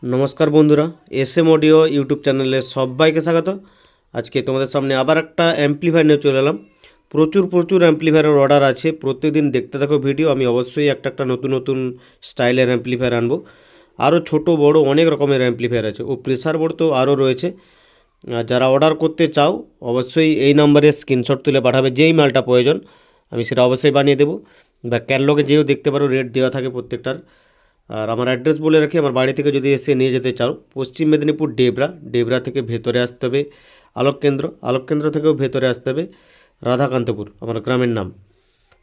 নমস্কার বন্ধুরা, SM audio YouTube চ্যানেলে সবাইকে স্বাগত। আজকে তোমাদের সামনে আবার একটা অ্যাম্পলিফায়ার নিয়ে চলে এলাম। প্রচুর অ্যাম্পলিফায়ারের অর্ডার আছে, প্রত্যেকদিন দেখতে থাকো ভিডিও। আমি অবশ্যই একটা নতুন স্টাইলের অ্যাম্পলিফায়ার আনবো। আরও ছোট বড় অনেক রকমের অ্যাম্পলিফায়ার আছে, ও প্রেসার বোর্ড তো আরও রয়েছে। যারা অর্ডার করতে চাও অবশ্যই এই নম্বরে স্ক্রিনশট তুলে পাঠাবে, যেই মালটা প্রয়োজন আমি সেটা অবশ্যই বানিয়ে দেবো। বা ক্যাটলগে যেও দেখতে পারো, রেট দেওয়া থাকে প্রত্যেকটার। আর আমার অ্যাড্রেস বলে রাখি, আমার বাড়ি থেকে যদি এসে নিয়ে যেতে চাও, পশ্চিম মেদিনীপুর ডেবরা থেকে ভেতরে আসতে হবে আলোককেন্দ্র থেকেও ভেতরে আসতে হবে রাধাকান্তপুর, আমার গ্রামের নাম।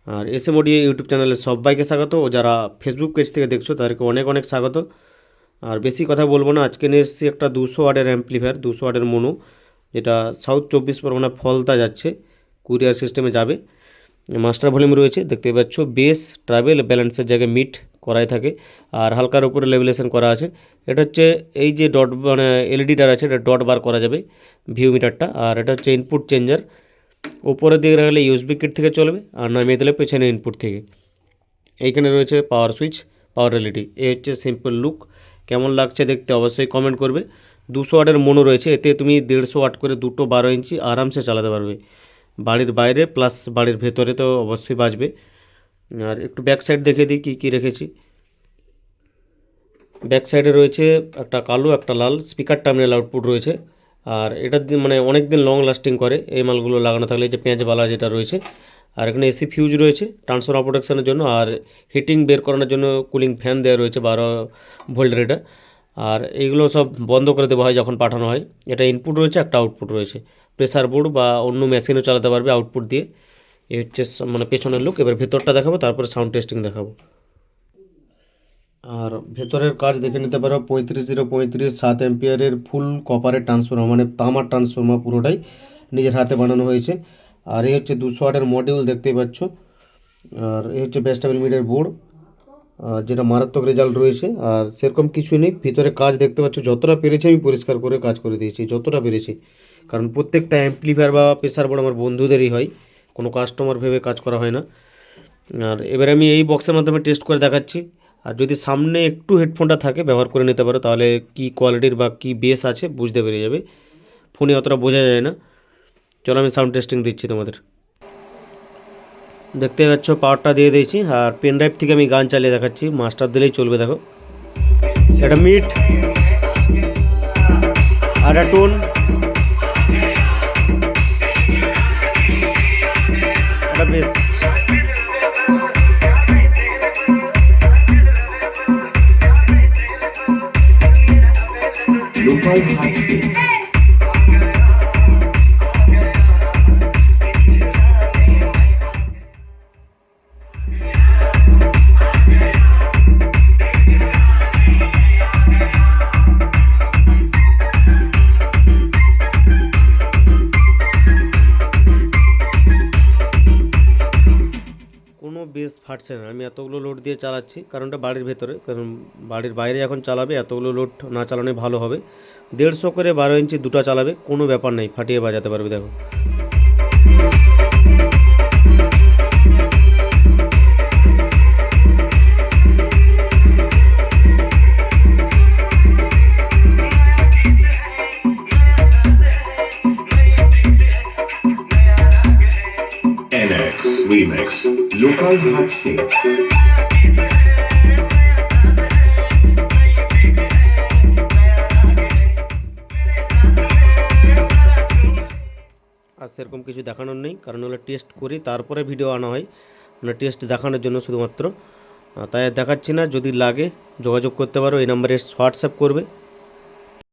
আর এসএম অডিও ইউটিউব চ্যানেলে সবাইকে স্বাগত, ও যারা ফেসবুক পেজ থেকে দেখছো তাদেরকে অনেক স্বাগত। আর বেশি কথা বলবো না, আজকে নিয়ে এসেছি একটা 200 ওয়াটের অ্যাম্পলিফায়ার, 200 ওয়াটের মোনো, যেটা সাউথ 24 পরগনা ফলতা যাচ্ছে, কুরিয়ার সিস্টেমে যাবে। মাস্টার ভলিউম রয়েছে দেখতে পাচ্ছ, বেস ট্রাভেল ব্যালেন্সের জায়গায় মিট করাই থাকে, আর হালকার উপরে লেভেলেশন করা আছে। এটা হচ্ছে এই যে ডট মানে এলইডিটার আছে, এটা ডট বার করা যাবে ভিউ মিটারটা। আর এটা হচ্ছে ইনপুট চেঞ্জার, উপরের দিকে রাখলে ইউএসবি কিট থেকে চলবে, আর নামিয়ে দিলে পেছনে ইনপুট থেকে। এইখানে রয়েছে পাওয়ার সুইচ, পাওয়ার এলইডি। এই হচ্ছে সিম্পল লুক। কেমন লাগছে দেখতে অবশ্যই কমেন্ট করবে। 200 ওয়াটের মোনো রয়েছে, এতে তুমি 150 ওয়াট করে দুটো 12 ইঞ্চি আরামসে চালাতে পারবে। বাড়ির বাইরে প্লাস বাড়ির ভেতরে তো অবশ্যই বাজবে। আর একটু ব্যাক সাইড দেখে দিই কী রেখেছি। ব্যাক সাইডে রয়েছে একটা কালো একটা লাল স্পিকার টার্মিনাল আউটপুট রয়েছে। আর এটা মানে অনেক দিন লং লাস্টিং করে এই মালগুলো লাগানো থাকলে, যে পেঁয়াজবালা যেটা রয়েছে। আর এখানে এসি ফিউজ রয়েছে ট্রান্সফরমার প্রোটেকশনের জন্য, আর হিটিং বের করানোর জন্য কুলিং ফ্যান দেওয়া রয়েছে 12 ভোল্টের এটা। আর এইগুলো সব বন্ধ করে দেওয়া হয় যখন পাঠানো হয়। এটা ইনপুট রয়েছে, একটা আউটপুট রয়েছে। প্রেসার বোর্ড বা অন্য মেশিনও চালাতে পারবে আউটপুট দিয়ে। এই হচ্ছে মানে পেছনের লুক। এবার ভেতরটা দেখাবো, তারপরে সাউন্ড টেস্টিং দেখাবো। আর ভেতরের কাজ দেখে নিতে পারো, 35-0-35 7 অ্যাম্পিয়ারের ফুল কপারের ট্রান্সফর্মার, মানে তামার ট্রান্সফর্মার পুরোটাই নিজের হাতে বানানো হয়েছে। আর এই হচ্ছে 200 ওয়াটের মডিউল দেখতেই পাচ্ছ। আর এই হচ্ছে ব্যাস্টাবেল মিটার বোর্ড, যেটা মারাত্মক রেজাল্ট রয়েছে। আর সেরকম কিছুই নেই, ভিতরে কাজ দেখতে পাচ্ছ যতটা পেরেছি আমি পরিষ্কার করে কাজ করে দিয়েছি, যতটা পেরেছি। কারণ প্রত্যেকটা অ্যাম্পলিফায়ার বা প্রেসার বোর্ড আমার বন্ধুদেরই হয়, কোনো কাস্টমার ভেবে কাজ করা হয় না। আর এবার আমি এই বক্সের মাধ্যমে টেস্ট করে দেখাচ্ছি। আর যদি সামনে একটু হেডফোনটা থাকে ব্যবহার করে নিতে পারো, তাহলে কি কোয়ালিটির বা কি বেস আছে বুঝতে পেরে যাবে, ফোনে অতটা বোঝা যায় না। চলো আমি সাউন্ড টেস্টিং দিচ্ছি তোমাদের। দেখতে পাচ্ছ পাওয়ারটা দিয়ে দিয়েছি, আর পেন ড্রাইভ থেকে আমি গান চালিয়ে দেখাচ্ছি, মাস্টার দিলেই চলবে। দেখো এটা মিড, আর একটা টোন, এটা বেস। লোকাল হাসি কোনো বেস ফাটছে না, আমি এতগুলো লোড দিয়ে চালাচ্ছি, কারণটা বাড়ির ভেতরে, কারণ বাড়ির বাইরে এখন চালাবে এতগুলো লোড না চালানোই ভালো হবে। 150 করে 12 ইঞ্চি দুটো চালাবে, কোনো ব্যাপার নেই, ফাটিয়ে বাজাতে পারবে। দেখো NX Remix লোকাল হাসি। আর সেরকম কিছু দেখানোর নেই, কারণ হলো টেস্ট করি তারপরে ভিডিও আনা হয়, মানে টেস্ট দেখানোর জন্য শুধুমাত্র। তাই দেখাচ্ছি না, যদি লাগে যোগাযোগ করতে পারো, এই নাম্বারে হোয়াটসঅ্যাপ করবে।